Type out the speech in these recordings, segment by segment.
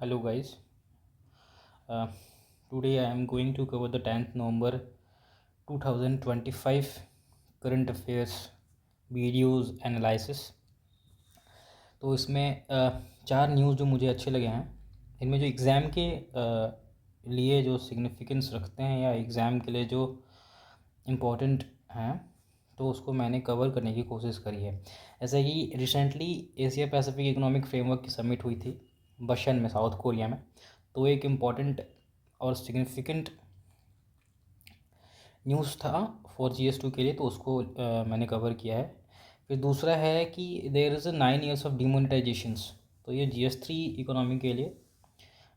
Hello guys. Uh, Today I am going to cover the 10th November 2025 current affairs videos analysis. तो इसमें चार news जो मुझे अच्छे लगे हैं, इनमें जो एग्ज़ाम के लिए जो सिग्निफिकेंस रखते हैं या एग्ज़ाम के लिए जो इम्पोर्टेंट हैं, तो उसको मैंने कवर करने की कोशिश करी है। ऐसा कि recently Asia Pacific economic framework की समिट हुई थी बशन में, साउथ कोरिया में। तो एक इम्पॉर्टेंट और सिग्निफिकेंट न्यूज़ था फॉर GS2 के लिए, तो उसको मैंने कवर किया है। फिर दूसरा है कि there is 9 years of demonetisations, तो ये GS3 इकोनॉमी के लिए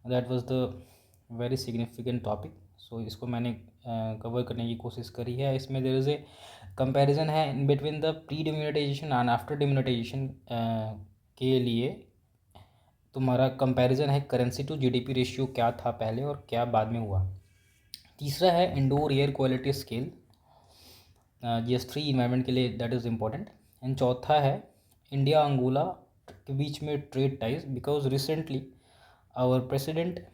that was the very significant topic. So इसको मैंने कवर करने की कोशिश करी है। इसमें देयर इज़ ए कंपैरिजन है in between the pre demonetisation and after demonetisation के लिए। तुम्हारा कंपैरिजन है करेंसी टू GDP रेशियो क्या था पहले और क्या बाद में हुआ। तीसरा है indoor air quality scale, GS3 environment के लिए दैट इज़ इम्पोर्टेंट। एंड चौथा है इंडिया अंगोला के बीच में trade ties, because recently our president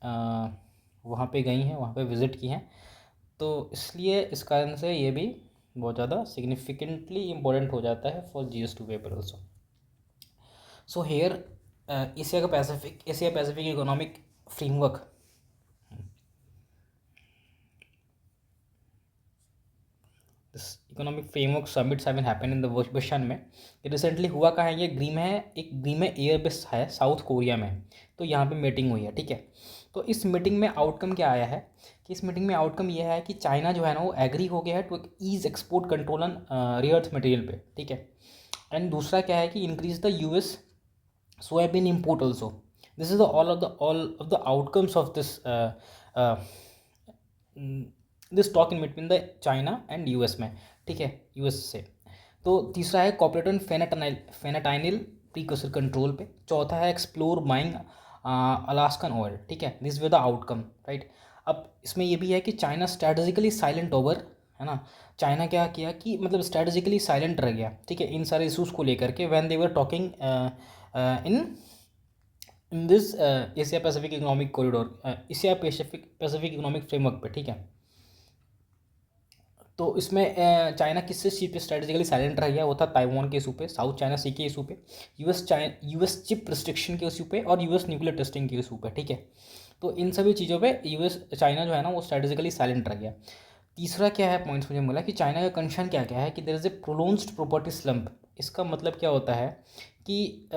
वहाँ पे गई हैं, वहाँ पे विज़िट की हैं, तो इसलिए इस कारण से ये भी बहुत ज़्यादा सिग्निफिकेंटली इम्पोर्टेंट हो जाता है for GS2 paper also. So here Asia Pacific economic framework, this economic framework summits have been happen in the वर्षन में। ये रिसेंटली हुआ कहाँ है, ये ग्रीम है एयरबेस है साउथ कोरिया में। तो यहाँ पे मीटिंग हुई है, ठीक है। तो इस मीटिंग में आउटकम क्या आया है कि इस मीटिंग में आउटकम ये है कि चाइना जो है ना वो एग्री हो गया है to ease export control on rare earth material पे, ठीक है। एंड दूसरा क्या है कि increase the US soybean import also. This is the all of the outcomes of this talk in between the China and US में, ठीक है, US से। तो तीसरा है cooperate on fentanyl precursor control पे। चौथा है एक्सप्लोर बाइंग अलास्कन ऑयल, ठीक है। This way the outcome, right. अब इसमें ये भी है कि चाइना स्ट्रेटेजिकली साइलेंट ओवर, है ना। चाइना क्या किया कि मतलब स्ट्रेटेजिकली साइलेंट रह गया, ठीक है, इन सारे इशूज़ को लेकर के when they were talking in this Asia Pacific economic corridor, Asia Pacific economic framework पे, ठीक है। तो इसमें चाइना किससे चीज़ पे स्ट्रेटेजिकली साइलेंट रह गया, वो था ताइवान के इशू पे, साउथ चाइना सी के इशू पे, यूएस चिप रिस्ट्रिक्शन के इशू पे और US न्यूक्लियर टेस्टिंग के इशू पे, ठीक है। तो इन सभी चीज़ों पे चाइना जो है ना वो स्ट्रेटेजिकली साइलेंट रह गया। तीसरा क्या है पॉइंट्स मुझे मिला कि चाइना का कंसर्न क्या क्या है कि there is a prolonged property slump. इसका मतलब क्या होता है कि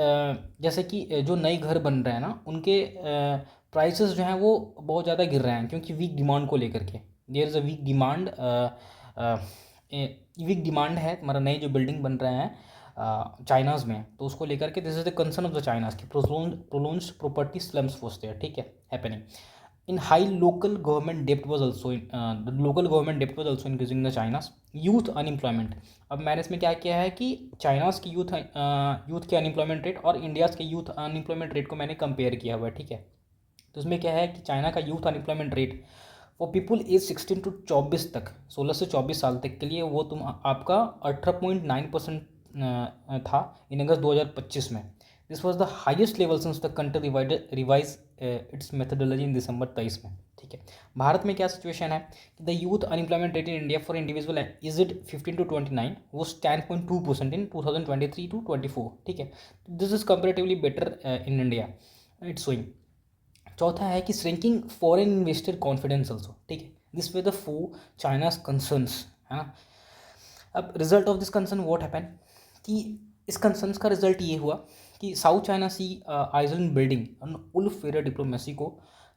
जैसे कि जो नए घर बन रहे हैं ना उनके प्राइसेस जो हैं वो बहुत ज़्यादा गिर रहे हैं, क्योंकि वीक डिमांड को लेकर के। There is a weak demand है, तुम्हारा नए जो बिल्डिंग बन रहे हैं चाइनाज में, तो उसको लेकर के this is the concern of the China's की प्रोलोन्स्ड प्रॉपर्टी स्लम्स फोर्स देयर, ठीक है, happening in high local government dept was also the local government dept was also increasing the China's youth unemployment. अब मैंने इसमें क्या किया है कि चाइनाज की यूथ के अनएम्प्लॉयमेंट रेट और इंडियाज़ के यूथ अनएम्प्लॉयमेंट रेट को मैंने कंपेयर किया हुआ है, ठीक है। तो इसमें क्या है कि चाइना का youth unemployment rate for people age 16 to 24 तक, 16 से 24 साल तक के लिए वो आपका 18.9% था इन अगस्त 2025 में। This was the highest level since the country revise its methodology in December 23 में, ठीक है। भारत में क्या सिचुएशन है कि the youth unemployment rate in India for individual is it 15 to 29 वो 10.2% इन 2023 to 24, ठीक है। This is comparatively better in India, it's showing. चौथा है कि shrinking foreign investor confidence also, ठीक है। This way the four China's concerns, है ना। अब result of this concern what happen कि इस कंसर्न्स का रिजल्ट ये हुआ कि south China sea island building wolf fair diplomacy को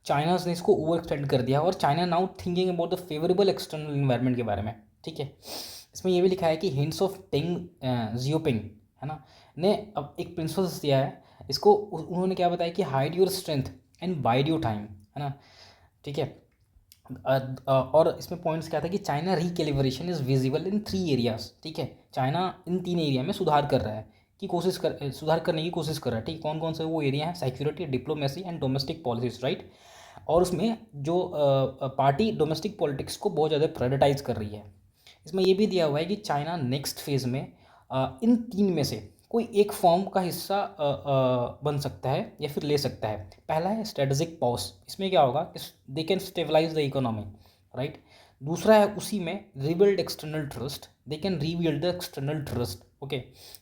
चाइनाज ने इसको ओवर एक्सटेंड कर दिया और China now thinking about the favourable external environment के बारे में, ठीक है। इसमें ये भी लिखा है कि हिंट्स ऑफ टेंग जियोपिंग, है ना, ने अब एक प्रिंसिपल्स दिया है इसको। उन्होंने क्या बताया कि hide your strength and wide your time, है ना, ठीक है। और इसमें पॉइंट्स क्या था कि China recalibration is visible in 3 areas, ठीक है। चाइना इन 3 एरिया में सुधार कर रहा है सुधार करने की कोशिश कर रहा है, ठीक। कौन कौन से वो एरिया हैं, security, diplomacy and domestic policies, right. और उसमें जो पार्टी डोमेस्टिक पॉलिटिक्स को बहुत ज़्यादा प्रायोरिटाइज कर रही है। इसमें ये भी दिया हुआ है कि चाइना नेक्स्ट फेज़ में इन 3 में से कोई एक फॉर्म का हिस्सा बन सकता है या फिर ले सकता है। पहला है स्ट्रेटेजिक पॉज, इसमें क्या होगा कि they can stabilise the economy, right. दूसरा है उसी में rebuild external trust, they can rebuild the external trust, okay.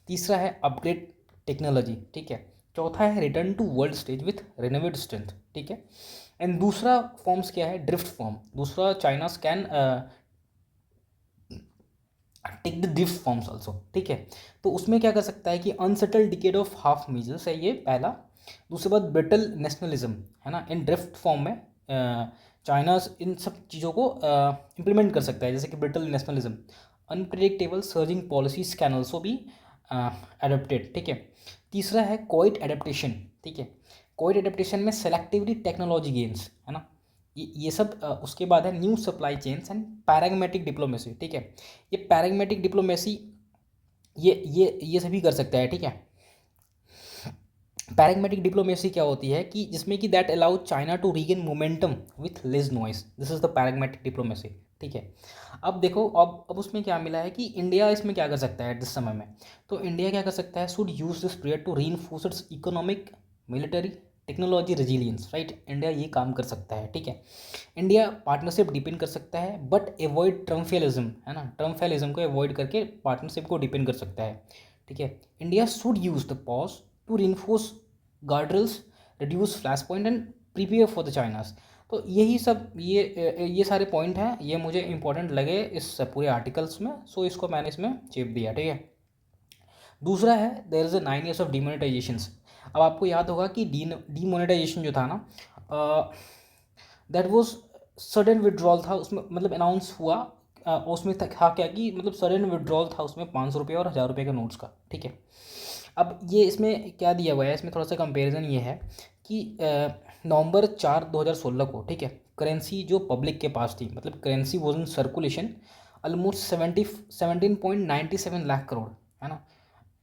तीसरा है अपग्रेड टेक्नोलॉजी, ठीक है। चौथा है return to world stage with renovated strength, ठीक है। एंड दूसरा फॉर्म्स क्या है, ड्रिफ्ट फॉर्म। दूसरा China can take the drift forms also, ठीक है। तो उसमें क्या कर सकता है कि unsettled decade of half measures है ये पहला। दूसरी बात ब्रिटल नेशनलिज्म है ना, इन ड्रिफ्ट फॉर्म में चाइना इन सब चीज़ों को इम्प्लीमेंट कर सकता है, जैसे कि brittle nationalism. Unpredictable surging policies can also be adapted, ठीक है। तीसरा है क्वाइट एडेप्टेशन, ठीक है। क्वाइट एडेप्टेशन में सेलेक्टिवली टेक्नोलॉजी गेन्स है ना, ये सब उसके बाद है new supply chains and pragmatic diplomacy, ठीक है। ये पैराग्मेटिक डिप्लोमेसी ये सभी कर सकता है, ठीक है। पैराग्मेटिक डिप्लोमेसी क्या होती है कि जिसमें कि that allow China to regain momentum with less noise, this is the pragmatic diplomacy, ठीक है। अब देखो अब उसमें क्या मिला है कि इंडिया इसमें क्या कर सकता है जिस समय में, तो इंडिया क्या कर सकता है, should use this period to reinforce its economic military technology resilience, right. India ये काम कर सकता है, ठीक है। इंडिया पार्टनरशिप डिपेंड कर सकता है बट एवॉइड ट्रम्फेलिज्म, है ना, ट्रम्फेलिज्म को अवॉइड करके पार्टनरशिप को डिपेंड कर सकता है, ठीक है। India should use the pause to reinforce guardrails, reduce flash point and prepare for the China's. तो यही सब ये सारे पॉइंट हैं, ये मुझे इंपॉर्टेंट लगे इस पूरे आर्टिकल्स में, सो इसको मैंने इसमें चेप दिया, ठीक है। दूसरा है there is a 9 years of demonetisations. अब आपको याद होगा कि डीमोनेटाइजेशन जो था ना, दैट वाज सडन विड्रॉल था उसमें, मतलब अनाउंस हुआ, उसमें था क्या कि मतलब सडन विड्रॉल था उसमें 500 रुपये और 1000 रुपये के नोट्स का, ठीक है। अब ये इसमें क्या दिया हुआ है, इसमें थोड़ा सा कंपैरिजन ये है कि नवंबर 4 2016 को, ठीक है, करेंसी जो पब्लिक के पास थी, मतलब currency was in circulation almost 17.97 lakh crore, है ना,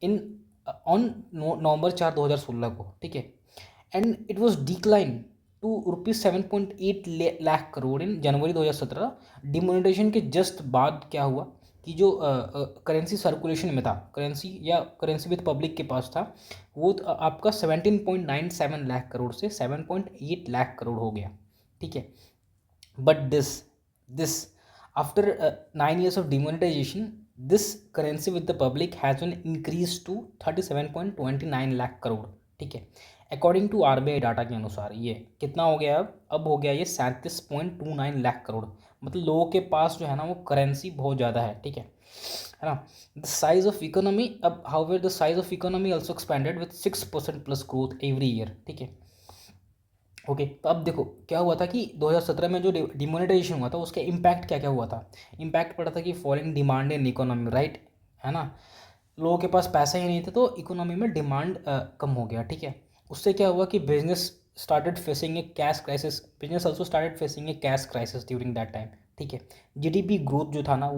इन ऑन नवंबर 4 2016 को, ठीक है। And it was decline to ₹7.8 lakh crore in January 2017। Demonetisation के जस्ट बाद क्या हुआ कि जो करेंसी सर्कुलेशन में था, करेंसी या करेंसी विद पब्लिक के पास था, वो आपका 17.97 लाख करोड़ से 7.8 लाख करोड़ हो गया, ठीक है। But this after 9 years of demonetization, this currency with the public has been increased to 37.29 lakh crore, ठीक है। अकॉर्डिंग टू RBI डाटा के अनुसार ये कितना हो गया, अब हो गया ये 37.29 लाख करोड़, मतलब लोगों के पास जो है ना वो करेंसी बहुत ज़्यादा है, ठीक है ना। द साइज ऑफ इकोनॉमी, अब however the size of economy also expanded with 6% plus growth every year, ठीक है, ओके। तो अब देखो क्या हुआ था कि 2017 में जो डिमोनेटाइजेशन हुआ था उसका इम्पैक्ट क्या क्या हुआ था। इम्पैक्ट पड़ा था कि foreign demand in economy, right, है ना, लोगों के पास पैसा ही नहीं था तो इकोनॉमी में डिमांड कम हो गया, ठीक है। उससे क्या हुआ कि business started facing A cash crisis, business also started facing A cash crisis during that time, ठीक है। जीडीपी ग्रोथ जो था ना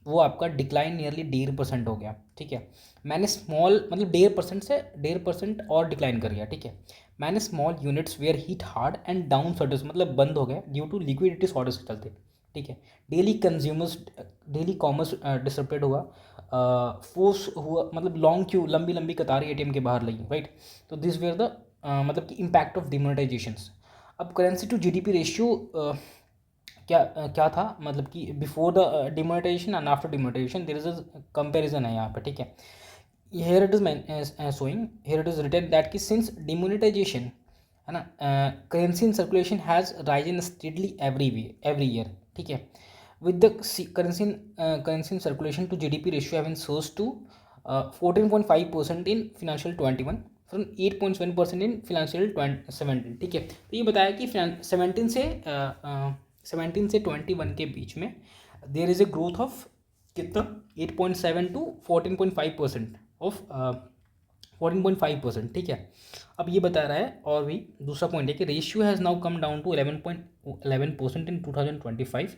वो आपका डिक्लाइन नियरली 1.5% हो गया, ठीक है। मैंने स्मॉल मतलब 1.5% से 1.5% और डिक्लाइन कर गया, ठीक है। मैंने small units were hit hard and down shutters, मतलब बंद हो गए ड्यू टू लिक्विडिटी शॉर्टेज के चलते, ठीक है। डेली कॉमर्स डिसरप्टेड हुआ, फोर्स हुआ, मतलब लॉन्ग क्यू, लंबी लंबी कतारें एटीएम के बाहर लगी, राइट। तो दिस वेयर द मतलब कि इम्पैक्ट ऑफ डिमोनेटाइजेशंस। अब करेंसी टू जीडीपी रेशियो क्या था, मतलब कि before the demonetisation and after demonetisation there is a comparison है यहाँ पे, ठीक है। here it is showing, here it is written that कि since demonetization है ना, currency in circulation has Ryzen steadily every year, ठीक है। with the currency in circulation to GDP ratio having surged to 14.5% in financial 21 from 8.7% in financial 17, ठीक है। तो ये बताया कि 17 से 21 के बीच में there is a growth of कितना 8.7 टू 14.5% ऑफ 14.5%, ठीक है। अब ये बता रहा है और भी दूसरा पॉइंट है कि ratio has now come down to 11.11% in 2025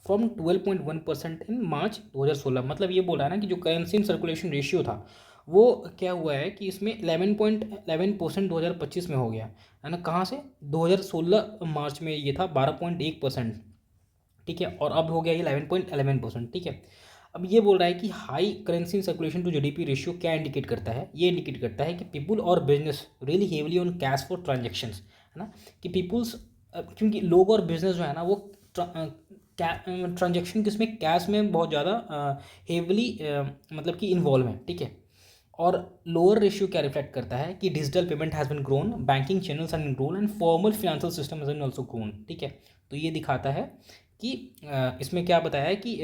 from 12.1% in March 2016। मतलब ये बोल रहा है ना कि जो करेंसी इन सर्कुलेशन रेशियो था वो क्या हुआ है कि इसमें 11.11% 2025 में हो गया, है ना। कहाँ से 2016 मार्च में ये था 12.1%, ठीक है, और अब हो गया ये 11.11%, ठीक है। अब ये बोल रहा है कि high currency in circulation to GDP ratio क्या इंडिकेट करता है, ये इंडिकेट करता है कि पीपल और business really heavily on cash for transactions, है ना, कि पीपुल्स, क्योंकि लोग और बिजनेस जो है ना वो ट्रांजेक्शन किसमें, कैश में बहुत ज़्यादा हेवली मतलब कि इन्वॉल्व है, ठीक है। और लोअर रेशियो क्या रिफ्लेक्ट करता है कि digital payment has been grown, banking channels have grown and formal financial system has been also grown, ठीक है। तो ये दिखाता है कि इसमें क्या बताया है कि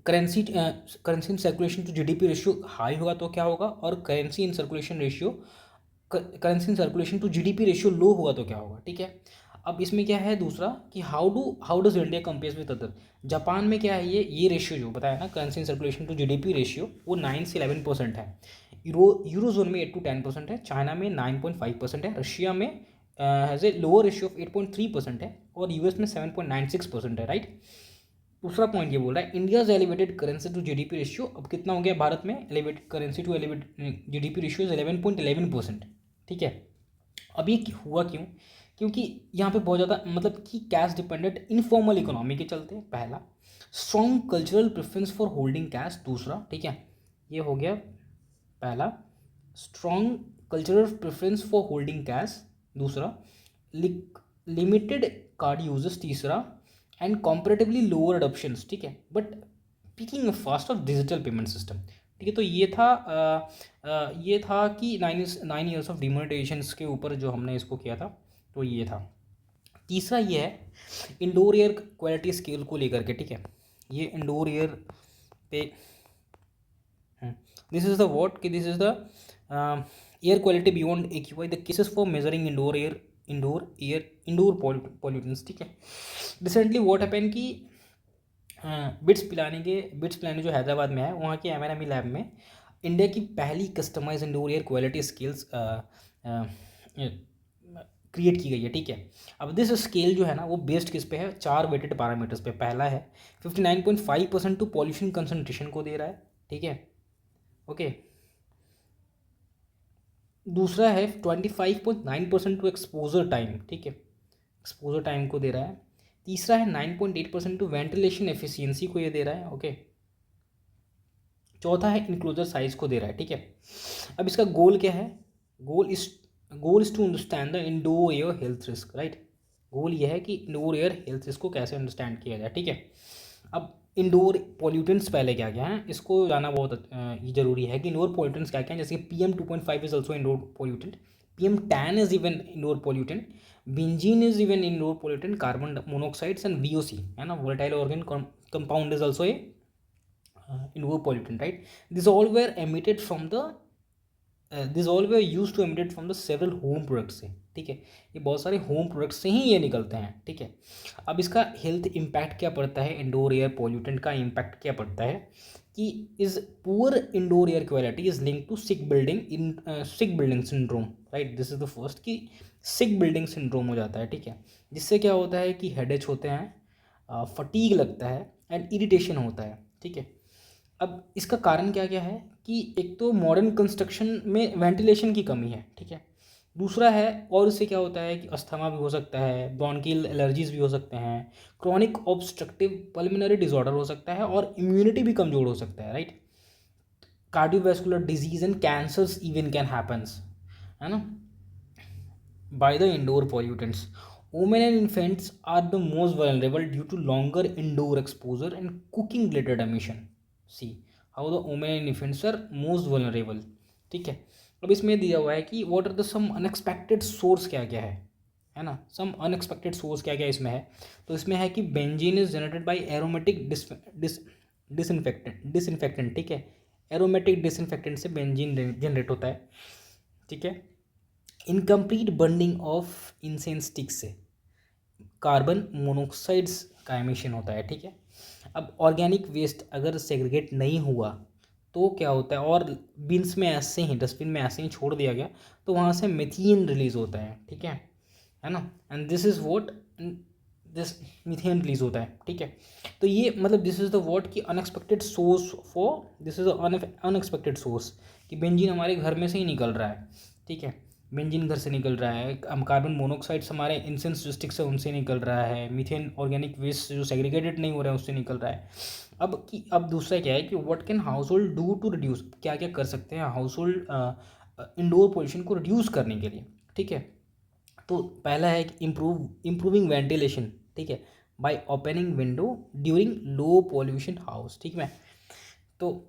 currency in circulation to GDP ratio high होगा तो क्या होगा, और currency in circulation ratio, currency in circulation to GDP ratio low होगा तो क्या होगा, ठीक है। अब इसमें क्या है दूसरा कि how does India compare with other. Japan में क्या है, ये रेशियो जो बताया ना, currency in circulation to GDP ratio, वो 9 से 11% है। यूरोजोन में 8 to 10% है, चाइना में 9.5% है, रशिया में has a lower ratio of 8.3% है, और यूएस में 7.96% है, राइट। दूसरा पॉइंट ये बोल रहा है India's elevated currency to GDP ratio, अब कितना हो गया भारत में, elevated currency to elevated GDP ratio is 11.11%, ठीक है। अब ये हुआ क्यों, क्योंकि यहाँ पे बहुत ज़्यादा मतलब कि कैश डिपेंडेंट इनफॉर्मल इकोनॉमी के चलते, पहला। Strong cultural preference for holding cash, दूसरा, ठीक है, ये हो गया पहला। Strong cultural preference for holding cash, दूसरा। लिमिटेड कार्ड यूजर्स, तीसरा। एंड कॉम्परेटिवली लोअर अडॉप्शंस, ठीक है, but picking fast of digital payment system, ठीक है। तो ये था कि 9 ईयर्स ऑफ डिमोनेटाइजेशन के ऊपर जो हमने इसको किया था, तो ये था। तीसरा ये है इंडोर एयर क्वालिटी स्केल को लेकर के, ठीक है। ये इंडोर एयर पे दिस इज द वॉट कि this is the air quality beyond AQI, the cases for measuring indoor pollutants, ठीक है। रिसेंटली वॉट हैपन कि बिट्स पिलानी जो हैदराबाद में है, वहाँ के MNME लैब में इंडिया की पहली customise indoor air quality scales create की गई है, ठीक है। अब दिस स्केल जो है ना वो बेस्ड किस पे है, 4 वेटेड पैरामीटर्स पे। पहला है 59.5% टू पॉल्यूशन कंसनट्रेशन को दे रहा है, ठीक है, ओके। दूसरा है 25.9% टू एक्सपोजर टाइम, ठीक है, एक्सपोजर टाइम को दे रहा है। तीसरा है 9.8% टू वेंटिलेशन एफिशिएंसी को ये दे रहा है, ओके। चौथा है इनक्लोजर साइज को दे रहा है, ठीक है। अब इसका गोल क्या है, goal is to understand the indoor air health risk, right. Goal ये है कि इंडोर एयर हेल्थ रिस्क को कैसे अंडरस्टैंड किया जाए, ठीक है। अब इंडोर पॉल्यूटेंट्स पहले क्या क्या हैं, इसको जाना बहुत ज़रूरी है कि इंडोर पॉल्यूटेंट्स क्या क्या हैं। जैसे कि PM2.5 is also indoor pollutant, PM10 is even indoor pollutant, benzene is even indoor pollutant, carbon monoxides and VOC, है ना, volatile organic compound is also a indoor pollutant, right. These all were emitted from the these all were used to emitted from the several home products से, ठीक है। ये बहुत सारे home products से ही ये निकलते हैं, ठीक है। अब इसका हेल्थ इम्पैक्ट क्या पड़ता है, इंडोर एयर पॉल्यूटेंट का इम्पैक्ट क्या पड़ता है कि is poor indoor air quality is link to sick building syndrome, right. This is the first कि सिक बिल्डिंग सिंड्रोम हो जाता है, ठीक है। जिससे क्या होता है कि हेडेच होते हैं, फटीग लगता है एंड इरिटेशन होता है, ठीक है। अब इसका कारण क्या क्या है कि एक तो मॉडर्न कंस्ट्रक्शन में वेंटिलेशन की कमी है, ठीक है। दूसरा है, और इससे क्या होता है कि अस्थमा भी हो सकता है, ब्रोंकियल एलर्जीज भी हो सकते हैं, क्रॉनिक ऑब्स्ट्रक्टिव पल्मोनरी डिसऑर्डर हो सकता है, और इम्यूनिटी भी कमजोर हो सकता है, right. Cardiovascular disease and cancers even can happens, है ना, by the indoor pollutants. Women and infants are the most vulnerable due to longer indoor exposure and cooking related emission. See how the women and infants are most vulnerable, ठीक है। अब इसमें दिया हुआ है कि what are the some unexpected source क्या क्या है ना, some unexpected source क्या क्या इसमें है। तो इसमें है कि benzene is generated by aromatic disinfectant, ठीक है। एरोमेटिक डिसइंफेक्टेंट से बेंजीन जनरेट होता है, ठीक है। Incomplete burning of incense stick से कार्बन मोनोऑक्साइड्स का एमिशन होता है, ठीक है। अब ऑर्गेनिक वेस्ट अगर सेग्रीगेट नहीं हुआ तो क्या होता है, और बिन्स में ऐसे ही डस्टबिन में ऐसे ही छोड़ दिया गया तो वहाँ से मीथेन रिलीज होता है, ठीक है ना। And this is what this methane release होता है, ठीक है। तो ये मतलब दिस इज़ द वॉट कि unexpected source for this is unexpected source कि बेंजीन हमारे घर में से ही निकल रहा है, ठीक है। बेंजीन घर से निकल रहा है, कार्बन मोनोऑक्साइड्स हमारे इंसेंस जो स्टिक्स है उनसे निकल रहा है, मीथेन ऑर्गेनिक वेस्ट जो सेग्रीगेटेड नहीं हो रहा है उससे निकल रहा है। अब दूसरा क्या है कि what can household do to reduce, क्या क्या कर सकते हैं हाउस होल्ड इंडोर पोल्यूशन को रिड्यूस करने के लिए, ठीक है। तो पहला है कि इम्प्रूविंग वेंटिलेशन, ठीक है, by opening window during low pollution house, ठीक है। तो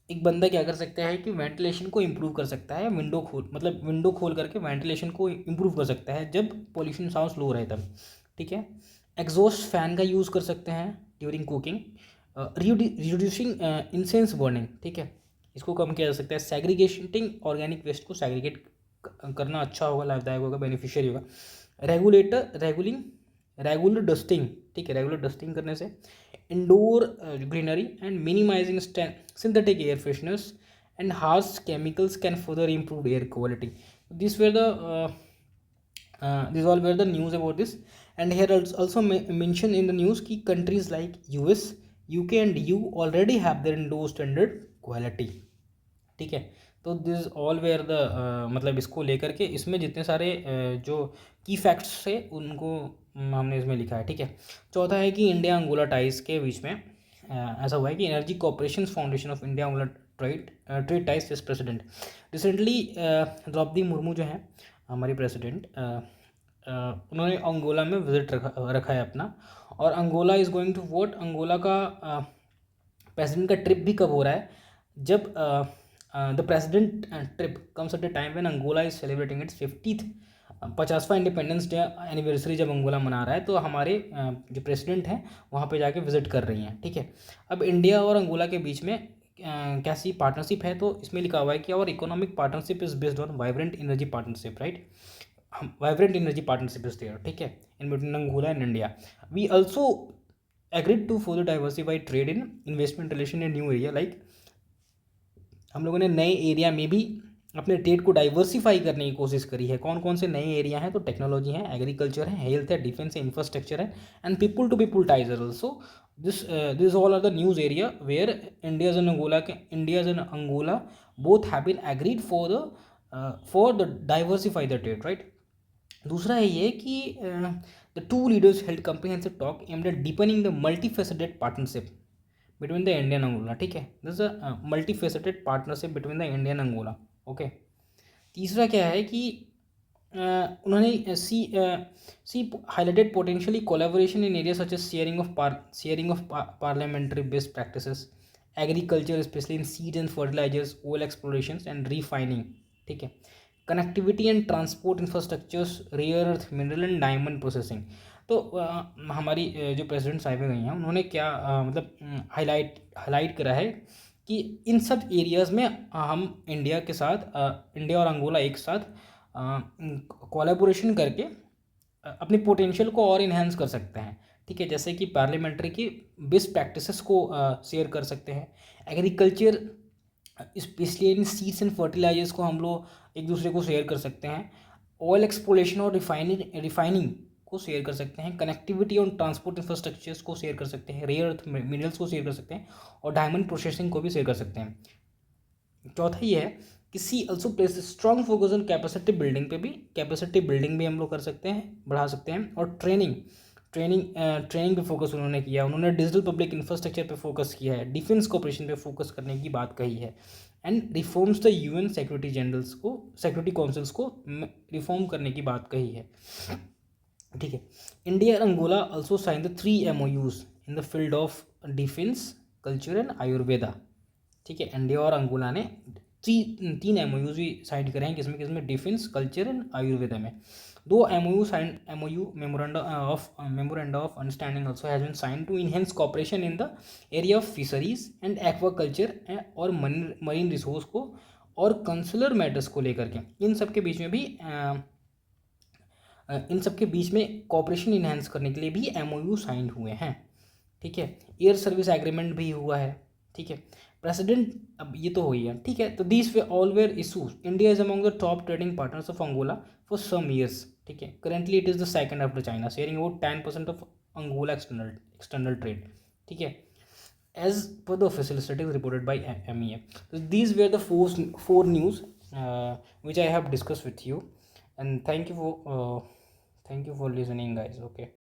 एक बंदा क्या कर सकता है कि वेंटिलेशन को इम्प्रूव कर सकता है, विंडो खोल करके वेंटिलेशन को इम्प्रूव कर सकता है जब पॉल्यूशन साउंड लो रहे तब, ठीक है। एग्जॉस्ट फैन का यूज़ कर सकते हैं during cooking, reducing incense burning, ठीक है, इसको कम किया जा सकता है। सेग्रीगेटिंग ऑर्गेनिक वेस्ट को सेग्रीगेट करना अच्छा होगा, लाभदायक होगा, बेनिफिशियरी होगा। रेगुलर डस्टिंग, ठीक है, रेगुलर डस्टिंग करने से indoor greenery and minimising synthetic air fresheners and harsh chemicals can further improve air quality. These were the these all were the news about this. And here also mention in the news कि countries like US, UK and EU already have their indoor standard quality, ठीक है। तो this all where the मतलब इसको लेकर के इसमें जितने सारे जो की फैक्ट्स थे उनको हमने इसमें लिखा है, ठीक है। चौथा है कि इंडिया अंगोला टाइज के बीच में ऐसा हुआ है कि energy cooperation foundation of India Angola trade ties is president recently Droupadi Murmu जो हैं हमारी प्रेसिडेंट, उन्होंने अंगोला में विजिट रखा है अपना। और Angola is going to vote, Angola का प्रेसिडेंट का ट्रिप भी कब हो रहा है, जब the president trip comes at the time when Angola is celebrating its 50वां इंडिपेंडेंस डे एनिवर्सरी, जब अंगोला मना रहा है तो हमारे जो प्रेसिडेंट हैं वहाँ पे जाके विजिट कर रही हैं, ठीक है। अब इंडिया और अंगोला के बीच में कैसी पार्टनरशिप है, तो इसमें लिखा हुआ है कि और economic partnership is based on vibrant energy partnership, right, vibrant energy partnership is there, ठीक है, in between Angola and India. We also agreed to further diversify trade in investment relation in new area, like हम लोगों ने नए area में भी अपने trade को डाइवर्सिफाई करने की कोशिश करी है। कौन कौन से नए एरिया हैं, तो टेक्नोलॉजी है, एग्रीकल्चर है, हेल्थ है, डिफेंस है, इंफ्रास्ट्रक्चर है, and people to people ties are also. This all are the news area where India's and Angola both have been agreed for the diversify the trade, right. दूसरा है ये कि the two leaders held comprehensive talk aimed at deepening the multifaceted partnership between the Indian Angola, ठीक है, this a multifaceted partnership between the Indian Angola, okay. तीसरा क्या है कि उन्होंने see highlighted potentially collaboration in area such as sharing of parliamentary best practices, agriculture specially in seed and fertilisers, oil exploration and refining, ठीक है, connectivity and transport infrastructures, rare earth mineral and diamond processing. तो हमारी जो president साहिबें गई हैं उन्होंने क्या मतलब हाईलाइट करा है कि इन सब एरियाज़ में हम इंडिया के साथ इंडिया और अंगोला एक साथ कोलैबोरेशन करके अपनी पोटेंशियल को और इन्हेंस कर सकते हैं, ठीक है, जैसे कि पार्लियामेंट्री की बेस्ट प्रैक्टिसेस को शेयर कर सकते हैं, agriculture specially in seeds and fertilisers को हम लोग एक दूसरे को शेयर कर सकते हैं, ऑयल एक्सप्लोरेशन और रिफाइनिंग को शेयर कर सकते हैं, कनेक्टिविटी और ट्रांसपोर्ट इंफ्रास्ट्रक्चर्स को शेयर कर सकते हैं, रेयर अर्थ मिनरल्स को शेयर कर सकते हैं, और डायमंड प्रोसेसिंग को भी शेयर कर सकते हैं। चौथा ये है कि see also place strong focus on capacity building पे भी, कैपेसिटी बिल्डिंग भी हम लोग कर सकते हैं, बढ़ा सकते हैं, और ट्रेनिंग पे फोकस उन्होंने किया, उन्होंने डिजिटल पब्लिक इंफ्रास्ट्रक्चर पे फोकस किया है, डिफेंस कोऑपरेशन पे फोकस करने की बात कही है, and reforms the UN security councils को रिफॉर्म करने की बात कही है, ठीक है। India and Angola also sign the 3 MOUs in the field of defence, culture and Ayurveda, ठीक है। इंडिया और अंगोला ने तीन MOUs भी साइन करे हैं, किसमें डिफेंस, कल्चर एंड आयुर्वेदा में। 2 MOU memoranda of understanding also has been sign to enhance cooperation in the area of fisheries and aquaculture और मरीन रिसोर्स को और कंसुलर मैटर्स को लेकर के इन सब के बीच में कॉपरेशन इन्हेंस करने के लिए भी MOU साइन हुए हैं, ठीक है। एयर सर्विस एग्रीमेंट भी हुआ है, ठीक है। प्रेसिडेंट, अब ये तो हो ही है, ठीक है। तो these were all where issues, India is among the top trading partners of Angola for some years, ठीक है। Currently it is the second after China, sharing about 10% of Angola external trade, ठीक है, as per the official statistics reported by MEF. So these were the four news which I have discussed with you. and thank you for listening, guys. Okay.